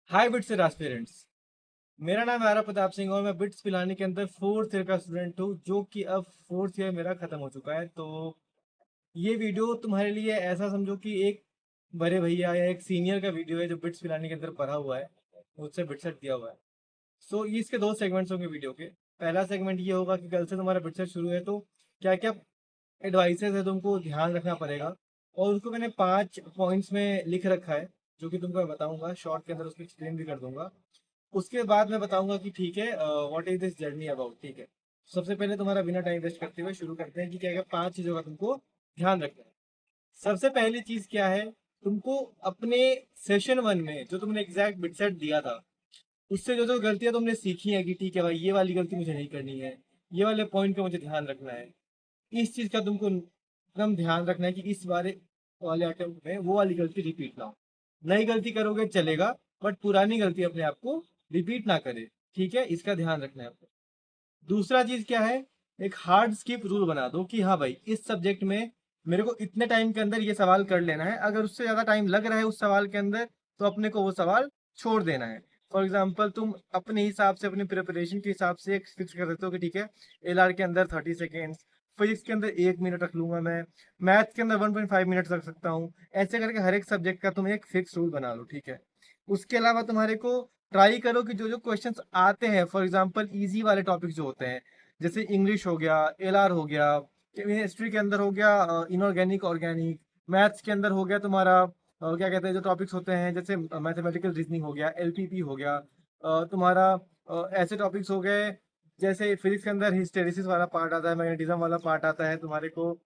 हाय bits aspirants. मेरा नाम है आरा प्रताप सिंह और मैं बिट्स पिलानी के अंदर फोर्थ ईयर का स्टूडेंट हूँ, जो कि अब फोर्थ ईयर मेरा खत्म हो चुका है। तो ये वीडियो तुम्हारे लिए ऐसा समझो कि एक बड़े भैया या एक सीनियर का वीडियो है जो बिट्स पिलानी के अंदर पढ़ा हुआ है, मुझसे बिटसेट दिया हुआ है। सो इसके दो सेगमेंट्स होंगे वीडियो के। पहला सेगमेंट ये होगा कि कल से तुम्हारा बिटसेट शुरू है, तो क्या क्या एडवाइसेस है तुमको ध्यान रखना पड़ेगा, और उसको मैंने 5 पॉइंट्स में लिख रखा है, जो कि तुमको मैं बताऊंगा शॉर्ट के अंदर, उसको एक्सप्लेन भी कर दूंगा। उसके बाद मैं बताऊंगा कि ठीक है, what is this journey about. ठीक है, सबसे पहले तुम्हारा बिना टाइम वेस्ट करते हुए शुरू करते हैं कि क्या क्या 5 चीजों का तुमको ध्यान रखना है। सबसे पहली चीज क्या है, तुमको अपने सेशन 1 में जो तुमने एग्जैक्ट बिटसेट दिया था, उससे जो जो गलतियां तुमने सीखी है कि ठीक है भाई, ये वाली गलती मुझे नहीं करनी है, ये वाले पॉइंट का मुझे ध्यान रखना है, इस चीज का तुमको एकदम ध्यान रखना है कि इस बारे वाले अटेम्प्ट में वो वाली गलती रिपीट ना हो। नई गलती करोगे चलेगा, बट पुरानी गलती अपने आप को रिपीट ना करे। ठीक है, इसका ध्यान रखना है आपको। दूसरा चीज क्या है, एक हार्ड स्किप रूल बना दो कि हाँ भाई, इस सब्जेक्ट में मेरे को इतने टाइम के अंदर ये सवाल कर लेना है। अगर उससे ज्यादा टाइम लग रहा है उस सवाल के अंदर, तो अपने को वो सवाल छोड़ देना है। फॉर एग्जाम्पल, तुम अपने हिसाब से, अपनी प्रिपरेशन के हिसाब से एक फिक्स कर सकते हो कि ठीक है, एलआर के अंदर 30 सेकेंड्स, फिजिक्स के अंदर 1 मिनट रख लूंगा मैं, मैथ्स के अंदर 1.5 मिनट रख सकता हूँ। ऐसे करके हर एक सब्जेक्ट का तुम एक फिक्स रूल बना लो। ठीक है, उसके अलावा तुम्हारे को ट्राई करो कि जो जो क्वेश्चंस आते हैं, फॉर एग्जांपल इजी वाले टॉपिक्स जो होते हैं, जैसे इंग्लिश हो गया, एलआर हो गया, हिस्ट्री के अंदर हो गया इनऑर्गेनिक ऑर्गेनिक, मैथ्स के अंदर हो गया तुम्हारा क्या कहते हैं जो टॉपिक्स होते हैं, जैसे मैथमेटिकल रीजनिंग हो गया, एलपीपी हो गया, तुम्हारा ऐसे टॉपिक्स हो गए। जैसे फिजिक्स के अंदर हिस्टेरिसिस वाला पार्ट आता है, मैग्नेटिज्म वाला पार्ट आता है तुम्हारे को।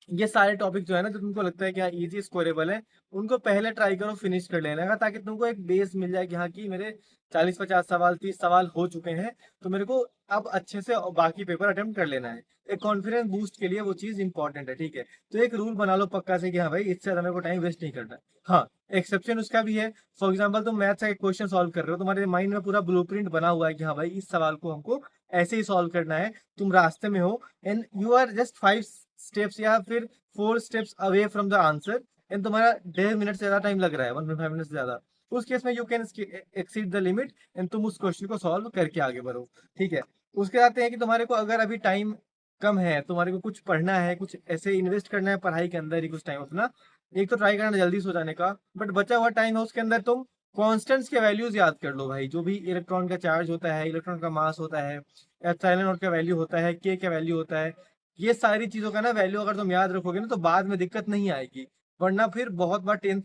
ये सारे टॉपिक जो है ना, जो तुमको लगता है कि हाँ इजी स्कोरेबल है, उनको पहले ट्राई करो फिनिश कर लेने का, ताकि तुमको एक बेस मिल जाए कि हाँ कि मेरे 40-50 सवाल 30 सवाल हो चुके हैं, तो मेरे को अब अच्छे से और बाकी पेपर अटेम्प्ट कर लेना है। एक कॉन्फिडेंस बूस्ट के लिए वो चीज इंपॉर्टेंट है। ठीक है, तो एक रूल बना लो पक्का से कि हाँ भाई, इससे ज्यादा मेरे को टाइम वेस्ट नहीं करना है। हाँ, एक्सेप्शन उसका भी है। फॉर एग्जाम्पल, तुम मैथ का एक क्वेश्चन सॉल्व कर रहे हो, तुम्हारे माइंड में पूरा ब्लूप्रिंट बना हुआ है कि हाँ भाई, इस सवाल को हमको ऐसे ही सॉल्व करना है। तुम रास्ते में हो and you are just 5 steps या फिर 4 steps away from the answer, and तुम्हारा 1.5 मिनट से ज्यादा टाइम लग रहा है, 1.5 मिनट से ज्यादा, उस केस में you can exceed the limit and तुम उस क्वेश्चन को सॉल्व करके आगे बढ़ो। ठीक है, उसके आते हैं कि तुम्हारे को अगर अभी टाइम कम है, तुम्हारे को कुछ पढ़ना है, कुछ ऐसे इन्वेस्ट करना है पढ़ाई के अंदर ही कुछ टाइम अपना, एक तो ट्राई करना जल्दी सो जाने का, बट बचा हुआ टाइम है उसके अंदर तुम कॉन्स्टेंट्स के वैल्यूज याद कर लो भाई। जो भी इलेक्ट्रॉन का चार्ज होता है, इलेक्ट्रॉन का मास होता है, एप्सिलॉन नॉट का वैल्यू होता है, के का वैल्यू होता है, ये सारी चीजों का ना वैल्यू अगर तुम याद रखोगे ना, तो बाद में दिक्कत नहीं आएगी। वरना फिर बहुत बार टेंथ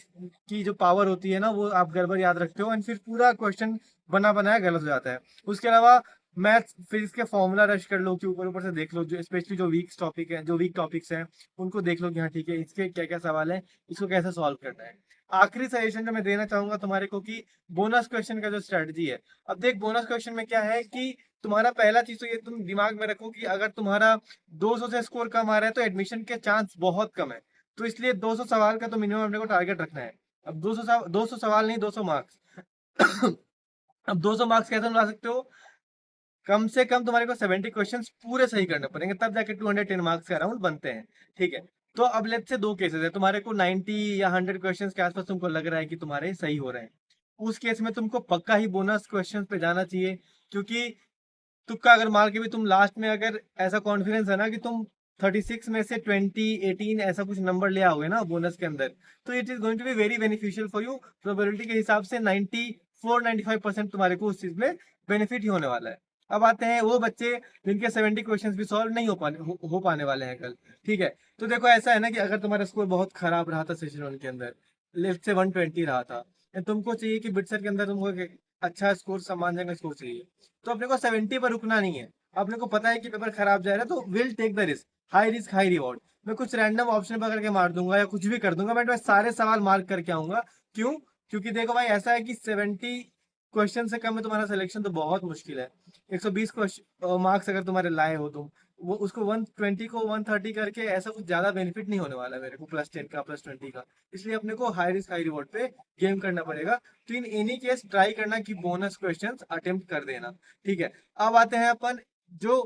की जो पावर होती है ना, वो आप गड़बड़ याद रखते हो एंड फिर पूरा क्वेश्चन बना बनाया गलत हो जाता है। उसके अलावा मैथ्स फिजिक्स के फॉर्मूला रश कर लो कि ऊपर ऊपर से देख लो, जो स्पेशली जो वीक टॉपिक है, जो वीक टॉपिक्स हैं, उनको देख लो कि हाँ ठीक है, इसके क्या क्या सवाल है, इसको कैसे सॉल्व करना है। आखिरी सजेशन जो मैं देना चाहूंगा तुम्हारे को कि बोनस क्वेश्चन का जो स्ट्रेटजी है, अब देख बोनस क्वेश्चन में क्या है कि तुम्हारा पहला चीज तो ये तुम दिमाग में रखो कि अगर तुम्हारा 200 से स्कोर कम आ रहा है, तो एडमिशन के चांस बहुत कम है। तो इसलिए 200 सवाल का तो मिनिमम अपने को टारगेट रखना है। अब 200 सवाल नहीं, 200 मार्क्स। अब 200 मार्क्स कैसे ला सकते हो, कम से कम तुम्हारे को 70 क्वेश्चंस पूरे सही करने पड़ेंगे, तब जाके 210 मार्क्स के अराउंड बनते हैं। ठीक है, तो अब लेट्स से दो केसेस है, तुम्हारे को 90 या 100 क्वेश्चंस के आसपास तुमको लग रहा है कि तुम्हारे सही हो रहे हैं, उस केस में तुमको पक्का ही बोनस क्वेश्चंस पे जाना चाहिए। क्योंकि तुक्का अगर मार के भी तुम लास्ट में, अगर ऐसा कॉन्फिडेंस है ना कि तुम 36 में से 20 18 ऐसा कुछ नंबर ले आओगे ना बोनस के अंदर, तो it is going to be very beneficial for you. Probability के हिसाब से 94-95% तुम्हारे को उस चीज में बेनिफिट ही होने वाला है। अब आते हैं वो बच्चे जिनके 70 क्वेश्चंस भी सॉल्व नहीं हो पाने वाले हैं कल। ठीक है, तो देखो ऐसा है ना कि अगर तुम्हारा स्कोर बहुत खराब रहा था सेशन 1 के अंदर, लेफ्ट से 120 रहा था, and तुमको चाहिए कि बिटसर के अंदर तुमको एक अच्छा स्कोर, सम्मानजनक स्कोर चाहिए, तो अपने को 70 पर रुकना नहीं है। अपने को पता है कि पेपर खराब जा रहा है, तो will take the risk, high risk high reward. मैं कुछ रैंडम ऑप्शन पकड़ के मार दूंगा या कुछ भी कर दूंगा, बट मैं सारे सवाल मार्क करके आऊंगा। क्यों? क्योंकि देखो भाई, ऐसा है कि 70 क्वेश्चन से कम में तुम्हारा सिलेक्शन तो बहुत मुश्किल है। 120 क्वेश्चन मार्क्स अगर तुम्हारे लाए हो तुम, वो उसको 120 को 130 करके, ऐसा कुछ ज्यादा बेनिफिट नहीं होने वाला है मेरे को +10 का +20 का। इसलिए अपने को हाई रिस्क हाई रिवॉर्ड पे गेम करना पड़ेगा। तो इन एनी केस ट्राई करना कि बोनस क्वेश्चंस अटेम्प्ट कर देना। ठीक है, अब आते हैं अपन जो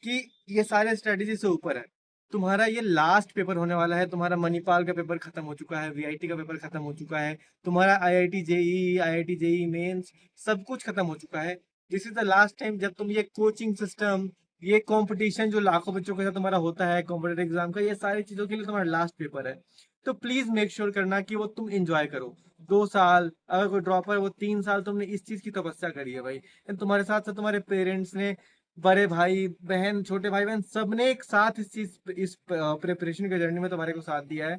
कि ये सारे स्ट्रेटेजी से ऊपर है, तुम्हारा ये लास्ट पेपर होने वाला है। तुम्हारा मणिपाल का पेपर खत्म हो चुका है, वीआईटी का पेपर खत्म हो चुका है, तुम्हारा आईआईटी जेई मेंस सब कुछ खत्म हो चुका है। This is the last time जब तुम ये कोचिंग सिस्टम, ये कंपटीशन जो लाखों बच्चों के साथ तुम्हारा होता है कॉम्पिटेटिव एग्जाम का, ये सारी चीजों के लिए तुम्हारा लास्ट पेपर है। तो प्लीज मेक श्योर करना कि वो तुम इंजॉय करो। 2 साल, अगर कोई ड्रॉपर है वो 3 साल तुमने इस चीज की तपस्या करी है भाई। एंड तुम्हारे साथ साथ तुम्हारे पेरेंट्स ने, बड़े भाई बहन, छोटे भाई बहन, सबने एक साथ इस प्रिपरेशन के जर्नी में तुम्हारे को साथ दिया है।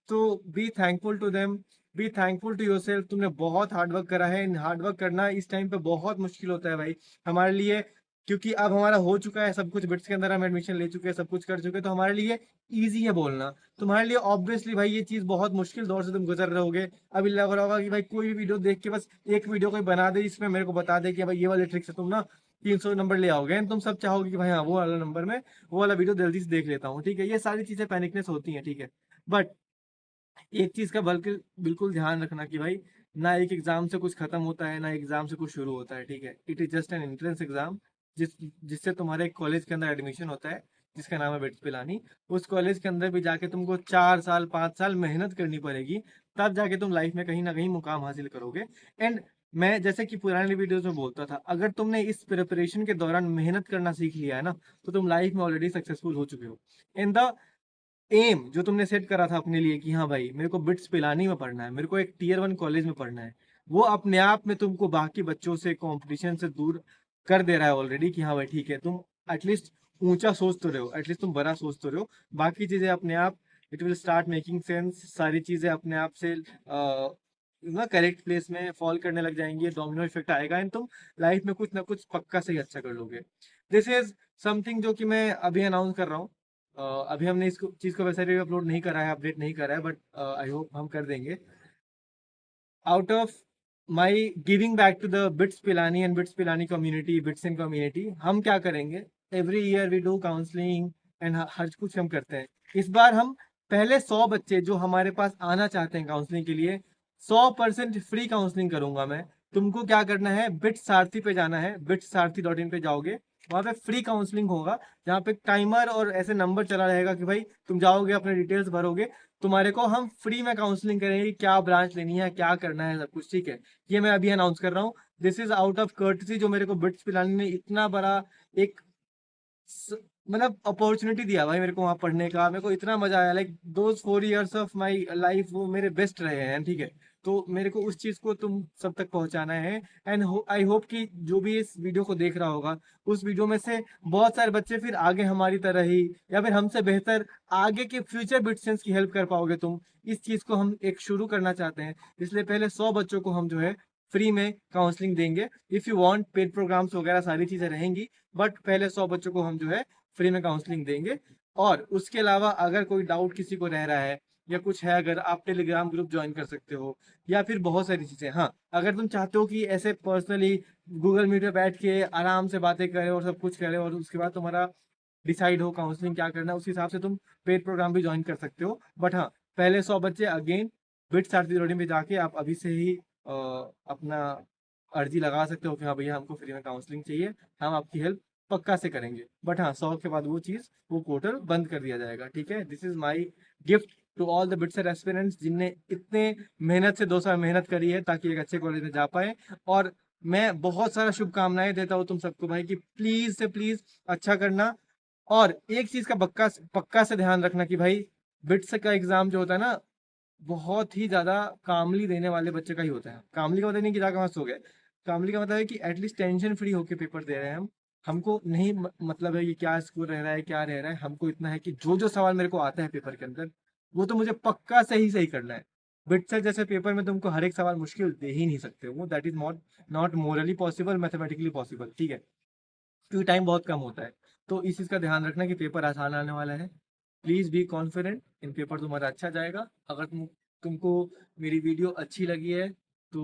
तो be thankful to them, be thankful to yourself. तुमने बहुत हार्ड वर्क करा है। हार्ड वर्क करना इस टाइम पे बहुत मुश्किल होता है भाई हमारे लिए, क्योंकि अब हमारा हो चुका है सब कुछ, बिट्स के अंदर हम एडमिशन ले चुके हैं, सब कुछ कर चुके हैं, तो हमारे लिए ईजी है बोलना। तुम्हारे लिए ऑब्वियसली भाई ये चीज बहुत मुश्किल दौर से तुम गुजर रहे होगे। अभी लग रहा होगा कि भाई कोई भी वीडियो देख के बस एक वीडियो कोई बना दे जिसमें मेरे को बता दे कि भाई ये वाले ट्रिक से तुम ना 300 नंबर ले आओगे, तुम सब चाहोगे कि भाई हाँ वो वाला नंबर में वो वाला वीडियो जल्दी से देख लेता हूँ। ठीक है, ये सारी चीजें पैनिकनेस होती हैं, ठीक है। बट एक चीज का बल्कि बिल्कुल ध्यान रखना कि भाई ना एक एग्जाम से कुछ खत्म होता है, ना एग्जाम से कुछ शुरू होता है, ठीक है। It is just an entrance exam, जिससे तुम्हारे एक कॉलेज के अंदर एडमिशन होता है जिसका नाम है बिट्स पिलानी। उस कॉलेज के अंदर भी जाके तुमको 4 साल 5 साल मेहनत करनी पड़ेगी, तब जाके तुम लाइफ में कहीं ना कहीं मुकाम हासिल करोगे। एंड मैं जैसे कि पुराने वीडियोस में बोलता था, अगर तुमने इस प्रिपरेशन के दौरान मेहनत करना सीख लिया है ना, तो तुम लाइफ में ऑलरेडी सक्सेसफुल हो चुके हो। इन द एम जो तुमने सेट करा था अपने लिए कि हाँ भाई मेरे को बिट्स पिलानी में पढ़ना है, मेरे को एक टीयर 1 कॉलेज में पढ़ना है, वो अपने आप में तुमको बाकी बच्चों से, कंपटीशन से दूर कर दे रहा है ऑलरेडी। कि हाँ भाई ठीक है, तुम एटलीस्ट ऊंचा सोच तो रहे हो, एटलीस्ट तुम बड़ा सोच तो रहे हो। बाकी चीजें अपने आप it will start making sense, सारी चीजें अपने आप से ना करेक्ट प्लेस में फॉल करने लग जाएंगी, डोमिनो इफेक्ट आएगा एंड तुम लाइफ में कुछ ना कुछ पक्का से ही अच्छा कर लोगे। दिस इज समथिंग जो कि मैं अभी अनाउंस कर रहा हूँ। अभी हमने इस चीज को वैसे भी अपलोड नहीं करा है, अपडेट नहीं करा है, बट आई होप हम कर देंगे। Out of my giving back to the BITS Pilani and BITS Pilani community, BITS in community, हम क्या करेंगे, every year we do counselling and हर कुछ हम करते हैं। इस बार हम पहले 100 बच्चे जो हमारे पास आना चाहते हैं काउंसलिंग के लिए, 100% फ्री काउंसलिंग करूंगा मैं। तुमको क्या करना है, बिट्स सारथी पे जाना है, bitsaarthi.in पे जाओगे, वहां पे फ्री काउंसलिंग होगा, जहाँ पे टाइमर और ऐसे नंबर चला रहेगा कि भाई तुम जाओगे, अपने डिटेल्स भरोगे, तुम्हारे को हम फ्री में काउंसलिंग करेंगे कि क्या ब्रांच लेनी है, क्या करना है, सब कुछ, ठीक है। ये मैं अभी अनाउंस कर रहा हूँ। This is out of courtesy, जो मेरे को बिट्स पिलानी ने इतना बड़ा एक मतलब अपॉर्चुनिटी दिया भाई मेरे को वहां पढ़ने का, मेरे को इतना मजा आया। Like those 4 years of my life वो मेरे बेस्ट रहे हैं, ठीक है। तो मेरे को उस चीज को तुम सब तक पहुंचाना है। एंड आई होप कि जो भी इस वीडियो को देख रहा होगा, उस वीडियो में से बहुत सारे बच्चे फिर आगे हमारी तरह ही या फिर हमसे बेहतर आगे के फ्यूचर बिटसेंस की हेल्प कर पाओगे तुम। इस चीज को हम एक शुरू करना चाहते हैं, इसलिए पहले 100 बच्चों को हम जो है फ्री में काउंसलिंग देंगे। If you want paid programmes वगैरह सारी चीजें रहेंगी, बट पहले 100 बच्चों को हम जो है फ्री में काउंसलिंग देंगे। और उसके अलावा अगर कोई डाउट किसी को रह रहा है या कुछ है, अगर आप टेलीग्राम ग्रुप ज्वाइन कर सकते हो, या फिर बहुत सारी चीजें। हाँ, अगर तुम चाहते हो कि ऐसे पर्सनली गूगल मीट पे बैठ के आराम से बातें करें और सब कुछ करें और उसके बाद तुम्हारा डिसाइड हो काउंसलिंग क्या करना है, उस हिसाब से तुम पेड प्रोग्राम भी ज्वाइन कर सकते हो। बट हाँ, पहले 100 बच्चे अगेन बिट सारथी रोडिंग पे जाके आप अभी से ही अपना अर्जी लगा सकते हो कि हाँ भैया हमको फ्री में काउंसलिंग चाहिए, हम आपकी हेल्प पक्का से करेंगे। बट हाँ, 100 के बाद वो चीज, वो पोर्टल बंद कर दिया जाएगा, ठीक है। This is my gift to all the BITS aspirants जिनने इतने मेहनत से 2 साल मेहनत करी है ताकि एक अच्छे कॉलेज में जा पाए। और मैं बहुत सारा शुभकामनाएं देता हूँ तुम सबको भाई कि प्लीज से प्लीज अच्छा करना। और एक चीज का पक्का पक्का से ध्यान रखना कि भाई बिट्स का एग्जाम जो होता है ना, बहुत ही ज्यादा कामली देने वाले बच्चे का ही होता है। कामली का मतलब नहीं कि जाकर मस्त हो गए, कामली का मतलब है कि एटलीस्ट टेंशन फ्री होके पेपर दे रहे हैं हम। हमको नहीं मतलब है कि क्या स्कोर रह रहा है क्या रह रहा है, हमको इतना है कि जो जो सवाल मेरे को आता है पेपर के अंदर, वो तो मुझे पक्का सही सही करना है। बिट्स जैसे पेपर में तुमको हर एक सवाल मुश्किल दे ही नहीं सकते, वो that is not not morally possible, mathematically possible, ठीक है, क्योंकि टाइम बहुत कम होता है। तो इस चीज का ध्यान रखना कि पेपर आसान आने वाला है। Please be confident, in paper तुम्हारा अच्छा जाएगा। अगर तुमको मेरी वीडियो अच्छी लगी है तो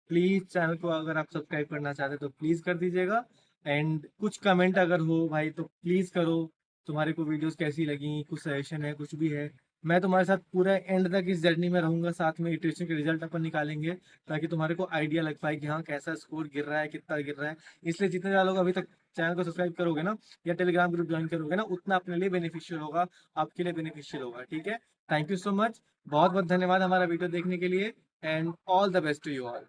प्लीज चैनल को अगर आप सब्सक्राइब करना चाहते हो तो प्लीज कर दीजिएगा। एंड कुछ कमेंट अगर हो भाई तो प्लीज करो, तुम्हारे को वीडियोस कैसी लगी, कुछ सजेशन है, कुछ भी है मैं तुम्हारे साथ पूरा एंड तक इस जर्नी में रहूंगा, साथ में इटरेशन के रिजल्ट अपन निकालेंगे, ताकि तुम्हारे को आइडिया लग पाए कि हाँ कैसा स्कोर गिर रहा है, कितना गिर रहा है। इसलिए जितने ज़्यादा लोग अभी तक चैनल को सब्सक्राइब करोगे ना, या टेलीग्राम ग्रुप ज्वाइन करोगे ना, उतना अपने लिए बेनिफिशियल होगा, आपके लिए बेनिफिशियल होगा। ठीक है, थैंक यू सो मच, बहुत बहुत धन्यवाद हमारा वीडियो देखने के लिए, and all the best to you all.